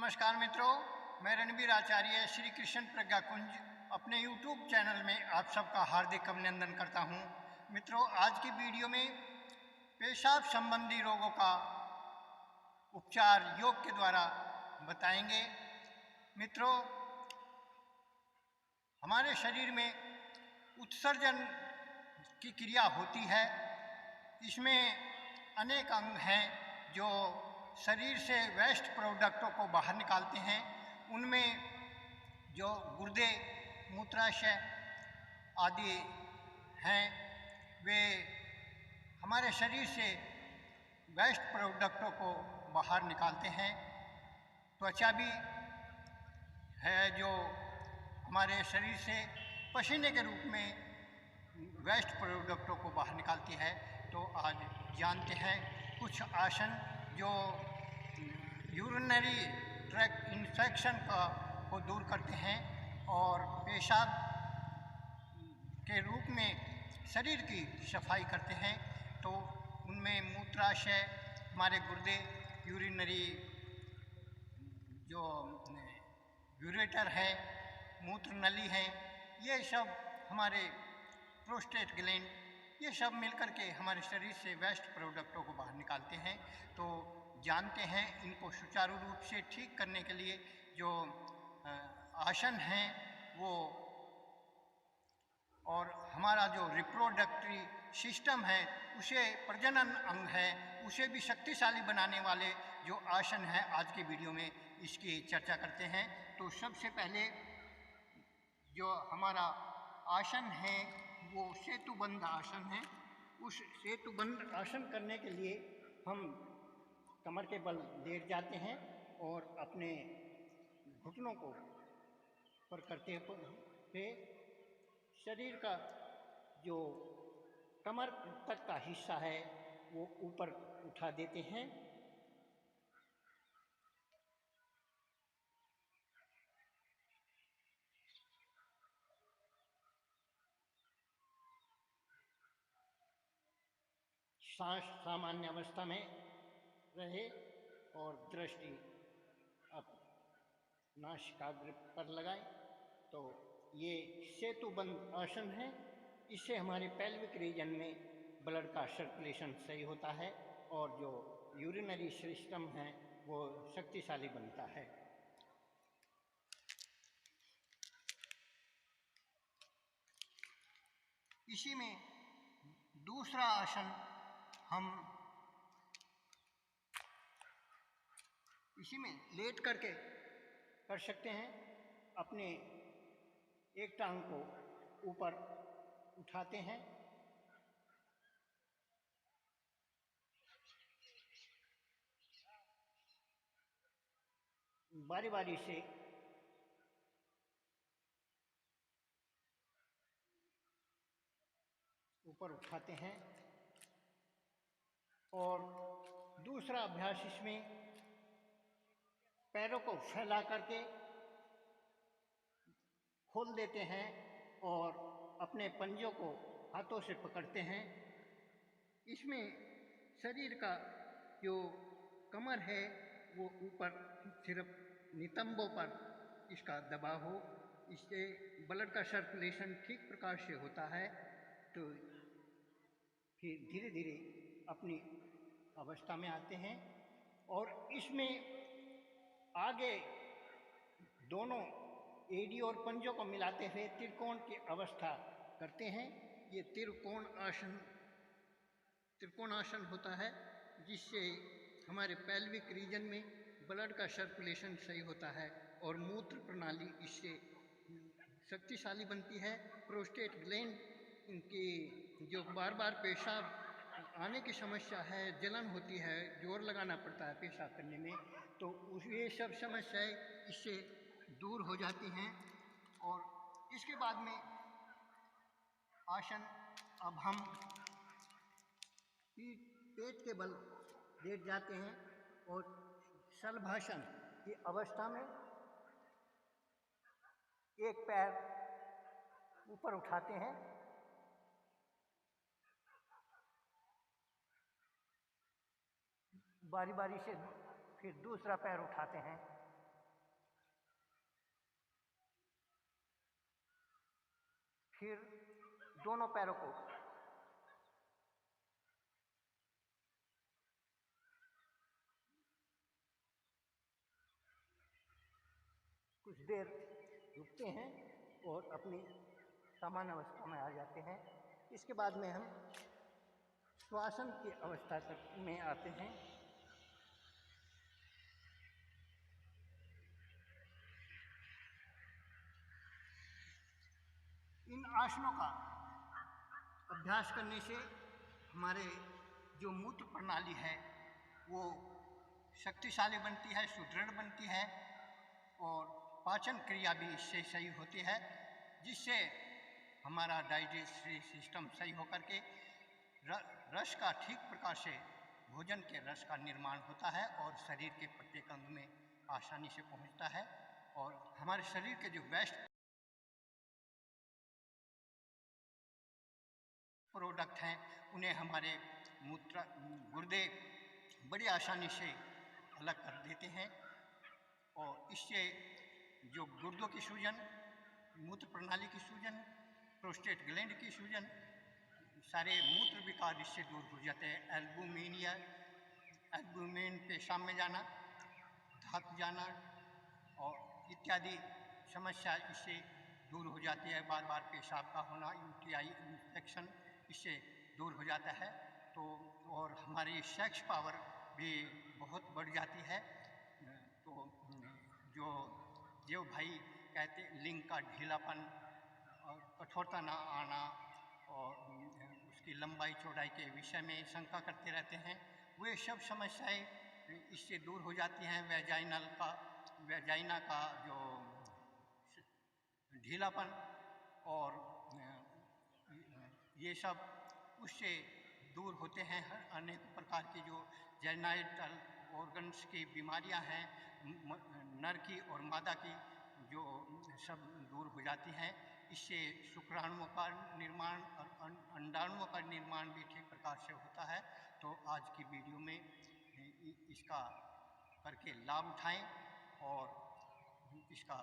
नमस्कार मित्रों, मैं रणबीर आचार्य श्री कृष्ण प्रज्ञा कुंज अपने YouTube चैनल में आप सबका हार्दिक अभिनंदन करता हूं। मित्रों, आज की वीडियो में पेशाब संबंधी रोगों का उपचार योग के द्वारा बताएंगे। मित्रों, हमारे शरीर में उत्सर्जन की क्रिया होती है। इसमें अनेक अंग हैं जो शरीर से वेस्ट प्रोडक्टों को बाहर निकालते हैं। उनमें जो गुर्दे, मूत्राशय आदि हैं, वे हमारे शरीर से वेस्ट प्रोडक्टों को बाहर निकालते हैं। त्वचा भी है जो हमारे शरीर से पसीने के रूप में वेस्ट प्रोडक्टों को बाहर निकालती है। तो आज जानते हैं कुछ आसन जो यूरिनरी ट्रैक्ट इन्फेक्शन को दूर करते हैं और पेशाब के रूप में शरीर की सफाई करते हैं। तो उनमें मूत्राशय, हमारे गुर्दे, यूरिनरी जो यूरेटर है, मूत्र नली है, ये सब हमारे प्रोस्टेट ग्लैंड, ये सब मिलकर के हमारे शरीर से वेस्ट प्रोडक्टों को बाहर निकालते हैं। तो जानते हैं इनको सुचारू रूप से ठीक करने के लिए जो आसन हैं वो, और हमारा जो रिप्रोडक्टरी सिस्टम है, उसे प्रजनन अंग है, उसे भी शक्तिशाली बनाने वाले जो आसन हैं, आज की वीडियो में इसकी चर्चा करते हैं। तो सबसे पहले जो हमारा आसन है वो सेतुबंध आसन है। उस सेतुबंध आसन करने के लिए हम कमर के बल लेट जाते हैं और अपने घुटनों को पर करते हुए शरीर का जो कमर तक का हिस्सा है वो ऊपर उठा देते हैं। सांस सामान्य अवस्था में रहे और दृष्टि अब नासिकाग्र पर लगाएं। तो ये सेतुबंध आसन है। इससे हमारे पेल्विक रीजन में ब्लड का सर्कुलेशन सही होता है और जो यूरिनरी सिस्टम है वो शक्तिशाली बनता है। इसी में दूसरा आसन हम इसी में लेट करके कर सकते हैं। अपने एक टांग को ऊपर उठाते हैं, बारी बारी से ऊपर उठाते हैं। और दूसरा अभ्यास इसमें पैरों को फैला करके खोल देते हैं और अपने पंजों को हाथों से पकड़ते हैं। इसमें शरीर का जो कमर है वो ऊपर सिर्फ नितंबों पर इसका दबाव हो, इससे ब्लड का सर्कुलेशन ठीक प्रकार से होता है। तो फिर धीरे धीरे अपनी अवस्था में आते हैं और इसमें आगे दोनों एड़ी और पंजों को मिलाते हुए त्रिकोण की अवस्था करते हैं। ये त्रिकोण आसन होता है, जिससे हमारे पेल्विक रीजन में ब्लड का सर्कुलेशन सही होता है और मूत्र प्रणाली इससे शक्तिशाली बनती है। प्रोस्टेट ग्लैंड की जो बार बार पेशाब आने की समस्या है, जलन होती है, जोर लगाना पड़ता है पेशाब करने में, तो ये सब समस्याएं इससे दूर हो जाती हैं। और इसके बाद में आसन अब हम पेट के बल लेट जाते हैं और शलभासन की अवस्था में एक पैर ऊपर उठाते हैं, बारी बारी से फिर दूसरा पैर उठाते हैं फिर दोनों पैरों को कुछ देर रुकते हैं और अपनी सामान्य अवस्था में आ जाते हैं। इसके बाद में हम श्वासन की अवस्था तक में आते हैं। इन आसनों का अभ्यास करने से हमारे जो मूत्र प्रणाली है वो शक्तिशाली बनती है, सुदृढ़ बनती है और पाचन क्रिया भी इससे सही होती है, जिससे हमारा डाइजेस्टिव सिस्टम सही होकर के रस का ठीक प्रकार से भोजन के रस का निर्माण होता है और शरीर के प्रत्येक अंग में आसानी से पहुंचता है। और हमारे शरीर के जो वेस्ट प्रोडक्ट हैं उन्हें हमारे गुर्दे बड़ी आसानी से अलग कर देते हैं और इससे जो गुर्दों की सूजन, मूत्र प्रणाली की सूजन, प्रोस्टेट ग्लैंड की सूजन, सारे मूत्र विकार इससे दूर हो जाते हैं। एल्बुमिन पेशाब में जाना, थक जाना और इत्यादि समस्या इससे दूर हो जाती है। बार बार पेशाब का होना, यूटीआई इन्फेक्शन इससे दूर हो जाता है। तो और हमारी सेक्स पावर भी बहुत बढ़ जाती है। तो जो भाई कहते लिंग का ढीलापन और कठोरता ना आना और उसकी लंबाई चौड़ाई के विषय में शंका करते रहते हैं, वे सब समस्याएं इससे दूर हो जाती हैं। वैजाइना का जो ढीलापन और ये सब उससे दूर होते हैं। अनेक प्रकार की जो जेनाइटल ऑर्गन्स की बीमारियां हैं, नर की और मादा की, जो सब दूर हो जाती हैं। इससे शुक्राणुओं का निर्माण और अंडाणुओं का निर्माण भी ठीक प्रकार से होता है। तो आज की वीडियो में इसका करके लाभ उठाएं और इसका